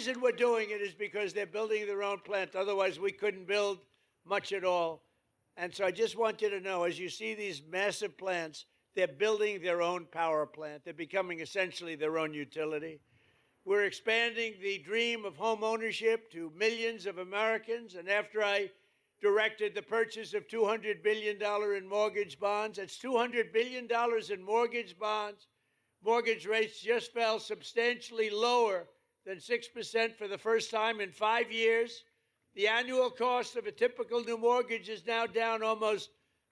reason we're doing it is because they're building their own plant. Otherwise, we couldn't build much at all. And so I just want you to know, as you see these massive plants, they're building their own power plant. They're becoming essentially their own utility. We're expanding the dream of home ownership to millions of Americans. And after I directed the purchase of $200 billion in mortgage bonds, that's $200 billion in mortgage bonds. Mortgage rates just fell substantially lower than 6% for the first time in 5 years. The annual cost of a typical new mortgage is now down almost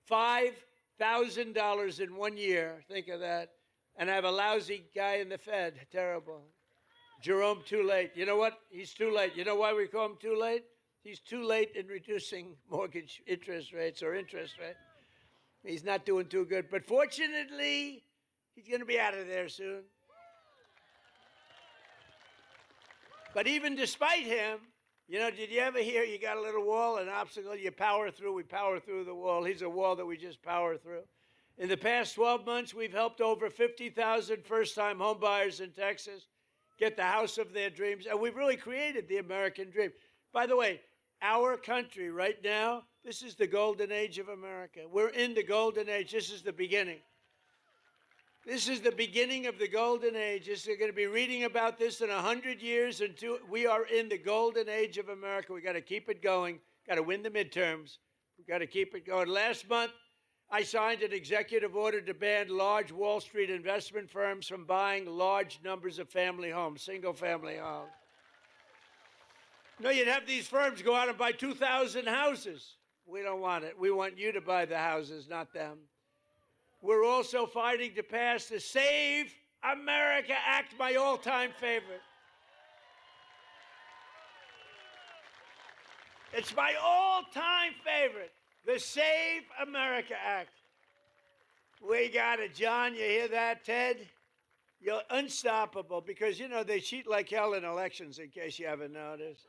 $5,000 in 1 year. Think of that. And I have a lousy guy in the Fed. Terrible. Jerome, too late. You know what? He's too late. You know why we call him too late? He's too late in reducing mortgage interest rates or interest rate. He's not doing too good. But fortunately, he's going to be out of there soon. But even despite him, you know, did you ever hear you got a little wall, an obstacle, you power through, we power through the wall. He's a wall that we just power through. In the past 12 months, we've helped over 50,000 first-time homebuyers in Texas get the house of their dreams, and we've really created the American dream. By the way, our country right now, this is the golden age of America. We're in the golden age. This is the beginning. This is the beginning of the golden age. You're going to be reading about this in 100 years. We are in the golden age of America. We got to keep it going. Got to win the midterms. We got to keep it going. Last month, I signed an executive order to ban large Wall Street investment firms from buying large numbers of family homes, single-family homes. No, you'd have these firms go out and buy 2,000 houses. We don't want it. We want you to buy the houses, not them. We're also fighting to pass the Save America Act, my all-time favorite. It's my all-time favorite, the Save America Act. We got it, John. You hear that, Ted? You're unstoppable because, you know, they cheat like hell in elections, in case you haven't noticed.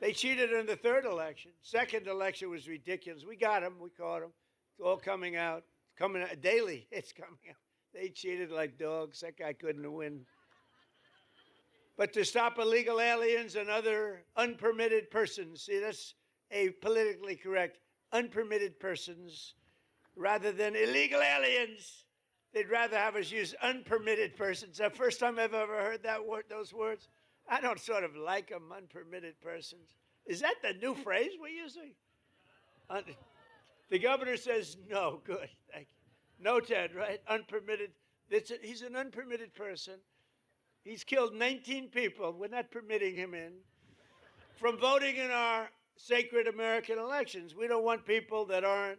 They cheated in the third election. Second election was ridiculous. We got them. We caught them. It's all coming out. Coming out daily. It's coming out. They cheated like dogs. That guy couldn't win. But to stop illegal aliens and other unpermitted persons, see, that's a politically correct, unpermitted persons, rather than illegal aliens. They'd rather have us use unpermitted persons. The first time I've ever heard that word, those words. I don't sort of like them, unpermitted persons. Is that the new phrase we're using? The governor says no. Good, thank you. No, Ted, right? Unpermitted. He's an unpermitted person. He's killed 19 people. We're not permitting him in from voting in our sacred American elections. We don't want people that aren't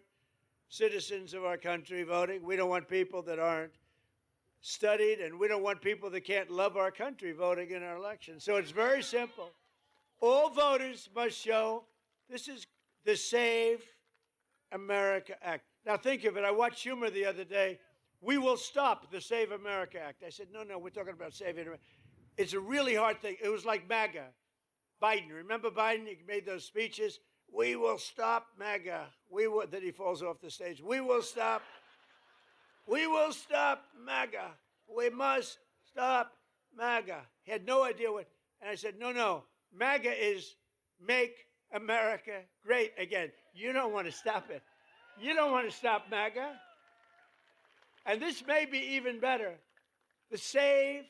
citizens of our country voting. We don't want people that aren't studied, and we don't want people that can't love our country voting in our elections. So it's very simple. All voters must show this is the Save America Act. Now think of it. I watched Schumer the other day. We will stop the Save America Act. I said, no, we're talking about saving America. It's a really hard thing. It was like MAGA. Biden, remember Biden? He made those speeches. We will stop MAGA. Then he falls off the stage. We will stop MAGA. We must stop MAGA. He had no idea what. And I said, no. MAGA is Make America Great Again. You don't want to stop it. You don't want to stop MAGA. And this may be even better. The Save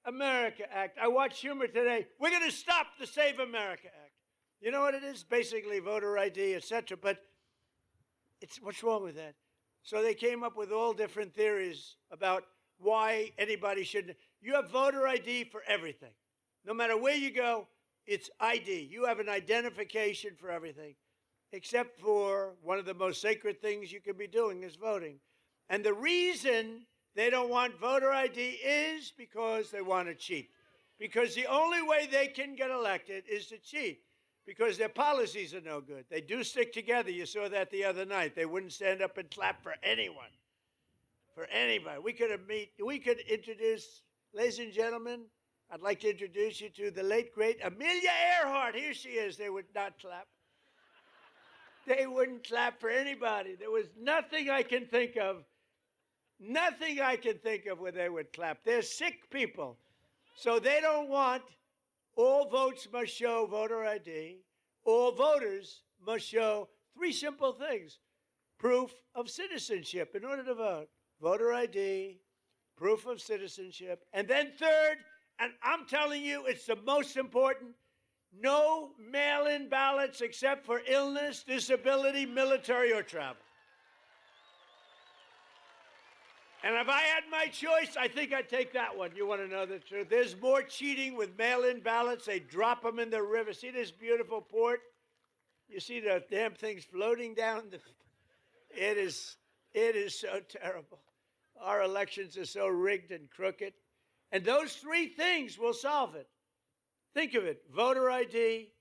America Act. I watched Schumer today. We're going to stop the Save America Act. You know what it is? Basically voter ID, etc. But what's wrong with that? So they came up with all different theories about why anybody shouldn't. You have voter ID for everything. No matter where you go, it's ID. You have an identification for everything, except for one of the most sacred things you can be doing is voting. And the reason they don't want voter ID is because they want to cheat. Because the only way they can get elected is to cheat. Because their policies are no good. They do stick together. You saw that the other night. They wouldn't stand up and clap for anyone, for anybody. We could introduce, ladies and gentlemen, I'd like to introduce you to the late, great Amelia Earhart. Here she is. They would not clap. They wouldn't clap for anybody. There was nothing I can think of where they would clap. They're sick people. So they don't want All votes must show voter ID. All voters must show three simple things: proof of citizenship in order to vote, voter ID, proof of citizenship, and then third, and I'm telling you, it's the most important, no mail-in ballots except for illness, disability, military, or travel. And if I had my choice, I think I'd take that one. You want to know the truth? There's more cheating with mail-in ballots. They drop them in the river. See this beautiful port? You see the damn things floating down the... It is so terrible. Our elections are so rigged and crooked. And those three things will solve it. Think of it: voter ID,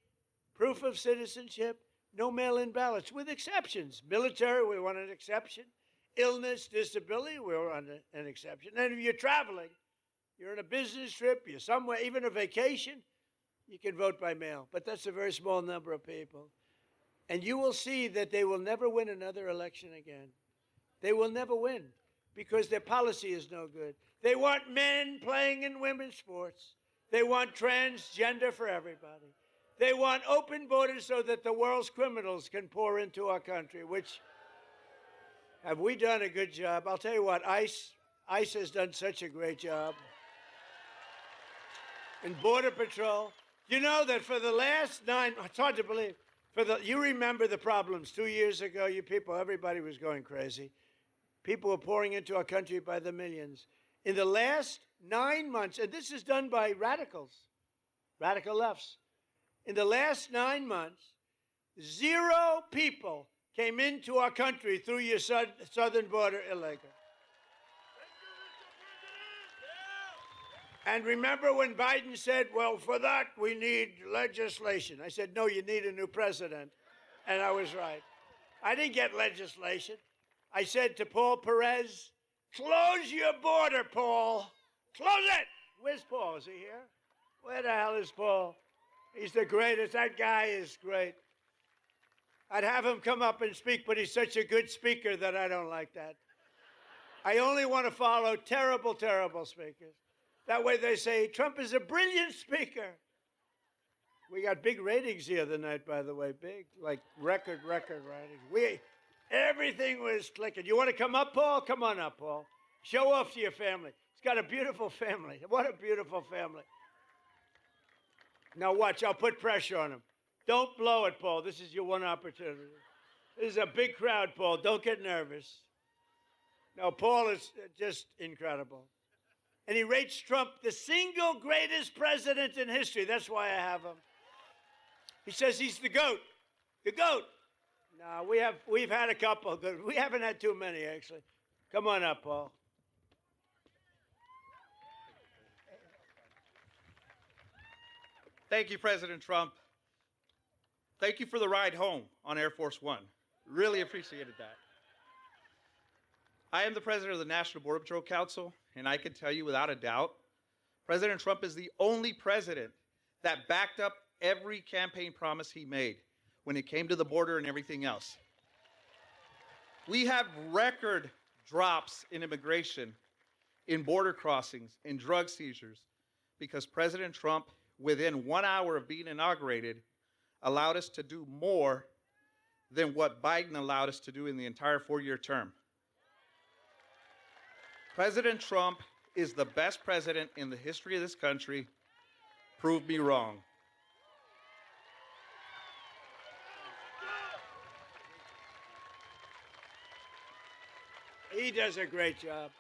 proof of citizenship, no mail-in ballots, with exceptions. Military, we want an exception. Illness, disability, we want an exception. And if you're traveling, you're on a business trip, you're somewhere, even a vacation, you can vote by mail. But that's a very small number of people. And you will see that they will never win another election again. They will never win because their policy is no good. They want men playing in women's sports. They want transgender for everybody. They want open borders so that the world's criminals can pour into our country, which, have we done a good job? I'll tell you what, ICE has done such a great job. And Border Patrol. You know that for the last it's hard to believe, you remember the problems 2 years ago, you people, everybody was going crazy. People were pouring into our country by the millions. In the last 9 months, and this is done by radicals, radical lefts. In the last 9 months, 0 people came into our country through your southern border illegal. And remember when Biden said, well, for that, we need legislation. I said, no, you need a new president. And I was right. I didn't get legislation. I said to Paul Perez, close your border, Paul. Close it. Where's Paul? Is he here? Where the hell is Paul? He's the greatest. That guy is great. I'd have him come up and speak, but he's such a good speaker that I don't like that. I only want to follow terrible, terrible speakers. That way they say, Trump is a brilliant speaker. We got big ratings the other night, by the way, big, like record ratings. Everything was clicking. You want to come up, Paul? Come on up, Paul. Show off to your family. He's got a beautiful family. What a beautiful family. Now watch, I'll put pressure on him. Don't blow it, Paul. This is your one opportunity. This is a big crowd, Paul. Don't get nervous. No, Paul is just incredible. And he rates Trump the single greatest president in history. That's why I have him. He says he's the GOAT. The GOAT. No, we've had a couple good. We haven't had too many, actually. Come on up, Paul. Thank you, President Trump. Thank you for the ride home on Air Force One. Really appreciated that. I am the president of the National Border Patrol Council, and I can tell you without a doubt, President Trump is the only president that backed up every campaign promise he made when it came to the border and everything else. We have record drops in immigration, in border crossings, in drug seizures, because President Trump, within 1 hour of being inaugurated, allowed us to do more than what Biden allowed us to do in the entire 4-year term. President Trump is the best president in the history of this country. Prove me wrong. He does a great job.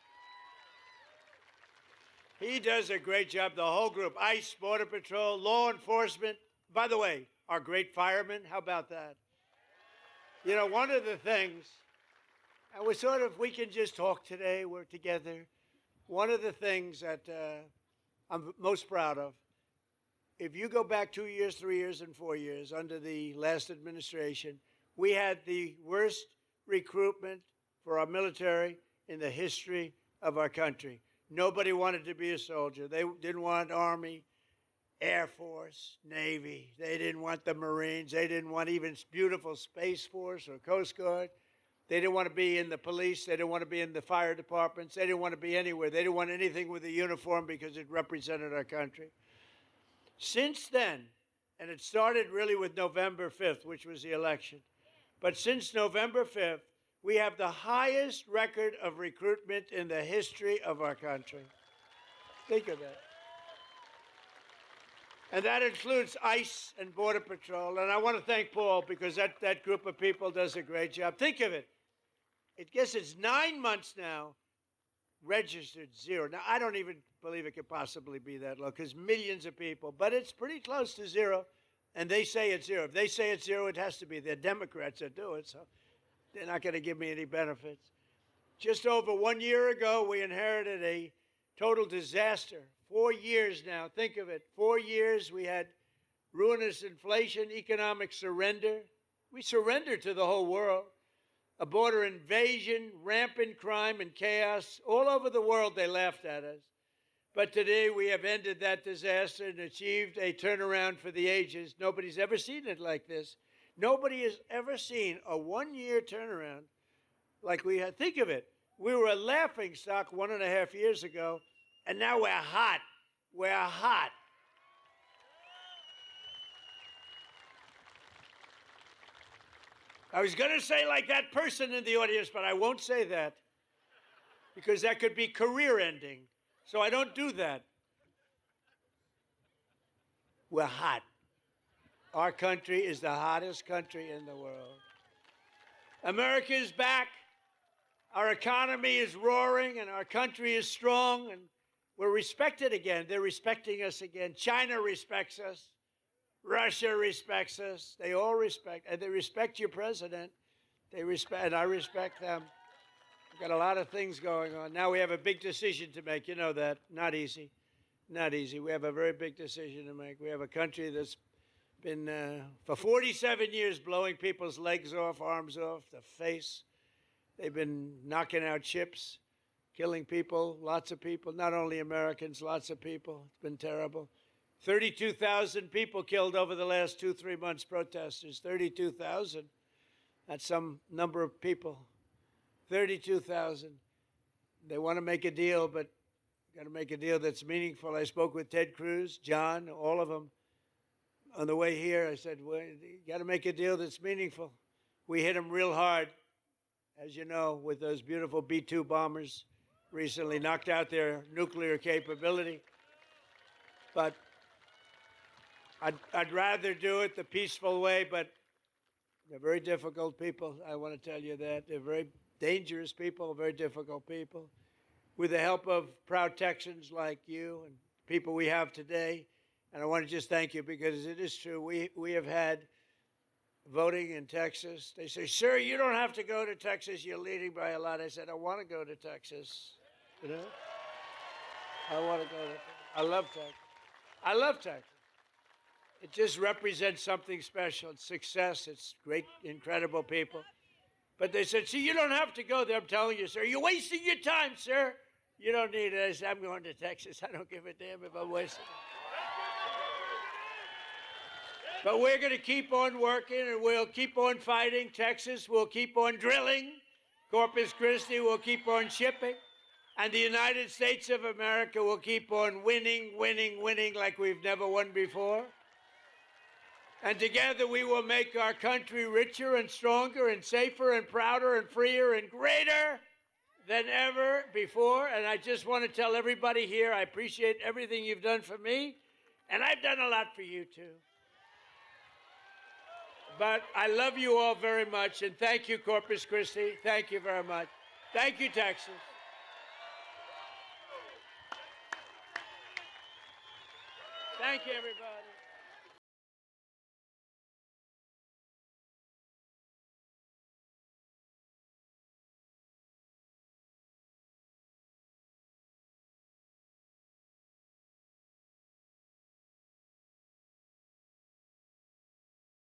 He does a great job, the whole group, ICE, Border Patrol, law enforcement. By the way, our great firemen, how about that? You know, one of the things, and we can just talk today, we're together. One of the things that I'm most proud of, if you go back 2 years, 3 years, and 4 years under the last administration, we had the worst recruitment for our military in the history of our country. Nobody wanted to be a soldier. They didn't want Army, Air Force, Navy. They didn't want the Marines. They didn't want even beautiful Space Force or Coast Guard. They didn't want to be in the police. They didn't want to be in the fire departments. They didn't want to be anywhere. They didn't want anything with a uniform because it represented our country. Since then, and it started really with November 5th, which was the election, but since November 5th, we have the highest record of recruitment in the history of our country. Think of that. And that includes ICE and Border Patrol. And I want to thank Paul because that group of people does a great job. Think of it. I guess it's 9 months now, registered zero. Now, I don't even believe it could possibly be that low because millions of people, but it's pretty close to zero. And they say it's zero. If they say it's zero, it has to be. They're Democrats that do it, so they're not going to give me any benefits. Just over 1 year ago, we inherited a total disaster. 4 years now, think of it. 4 years, we had ruinous inflation, economic surrender. We surrendered to the whole world. A border invasion, rampant crime and chaos. All over the world, they laughed at us. But today, we have ended that disaster and achieved a turnaround for the ages. Nobody's ever seen it like this. Nobody has ever seen a one-year turnaround like we had. Think of it. We were a laughingstock 1.5 years ago, and now we're hot. We're hot. I was going to say like that person in the audience, but I won't say that because that could be career-ending. So I don't do that. We're hot. Our country is the hottest country in the world. America is back. Our economy is roaring, and our country is strong, and we're respected again. They're respecting us again. China respects us. Russia respects us. They all respect, and they respect your president. They respect, and I respect them. We've got a lot of things going on. Now we have a big decision to make. You know that. Not easy. Not easy. We have a very big decision to make. We have a country that's been, for 47 years, blowing people's legs off, arms off, the face. They've been knocking out ships, killing people, lots of people, not only Americans, lots of people. It's been terrible. 32,000 people killed over the last 2-3 months, protesters. 32,000. That's some number of people. 32,000. They want to make a deal, but got to make a deal that's meaningful. I spoke with Ted Cruz, John, all of them. On the way here, I said, well, you got to make a deal that's meaningful. We hit them real hard, as you know, with those beautiful B-2 bombers recently, knocked out their nuclear capability. But I'd rather do it the peaceful way, but they're very difficult people. I want to tell you that. They're very dangerous people, very difficult people. With the help of proud Texans like you and people we have today, and I want to just thank you because it is true. We have had voting in Texas. They say, sir, you don't have to go to Texas. You're leading by a lot. I said, I want to go to Texas. You know? I want to go to Texas. I love Texas. I love Texas. It just represents something special. It's success. It's great, incredible people. But they said, see, you don't have to go there. I'm telling you, sir. You're wasting your time, sir. You don't need it. I said, I'm going to Texas. I don't give a damn if I'm wasting it. But we're going to keep on working, and we'll keep on fighting. Texas will keep on drilling. Corpus Christi will keep on shipping. And the United States of America will keep on winning, winning, winning like we've never won before. And together we will make our country richer and stronger and safer and prouder and freer and greater than ever before. And I just want to tell everybody here, I appreciate everything you've done for me, and I've done a lot for you too. But I love you all very much, and thank you, Corpus Christi. Thank you very much. Thank you, Texas. Thank you, everybody.